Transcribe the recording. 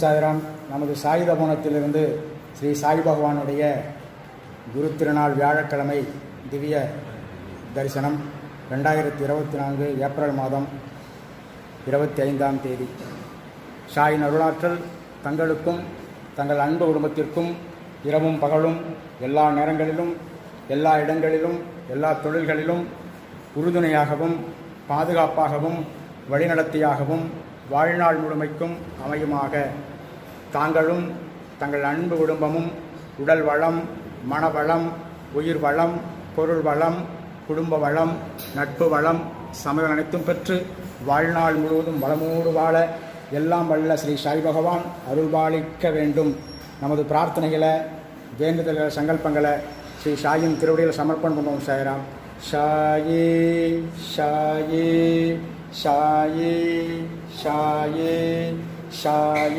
சாய்ராம். நமது சாயுத கோணத்திலிருந்து ஸ்ரீ சாய் பகவானுடைய குரு திருநாள் வியாழக்கிழமை திவ்ய தரிசனம் 2024 ஏப்ரல் மாதம் 25ஆம் தேதி. சாயின் அருளாற்றல் தங்களுக்கும் தங்கள் அன்பு குடும்பத்திற்கும் இரவும் பகலும் எல்லா நேரங்களிலும் எல்லா இடங்களிலும் எல்லா தொழில்களிலும் உறுதுணையாகவும் பாதுகாப்பாகவும் வழிநடத்தியாகவும் வாழ்நாள் முழுமைக்கும் அமையுமாக. தாங்களும் தங்கள் அன்பு குடும்பமும் உடல் வளம், மனவளம், உயிர் வளம், பொருள் வளம், குடும்ப வளம், நட்பு வளம், சமயம் அனைத்தும் பெற்று வாழ்நாள் முழுவதும் வளமோடு வாழ எல்லாம் வல்ல ஸ்ரீ சாய் பகவான் அருள்பாலிக்க வேண்டும். நமது பிரார்த்தனைகளை, வேண்டுதல்களை, சங்கல்பங்களை ஸ்ரீ சாயின் திருவடியில் சமர்ப்பணம் பண்ணுவோம். சாய்ராம். சாயே சாயே சாயே சாயே சாயே.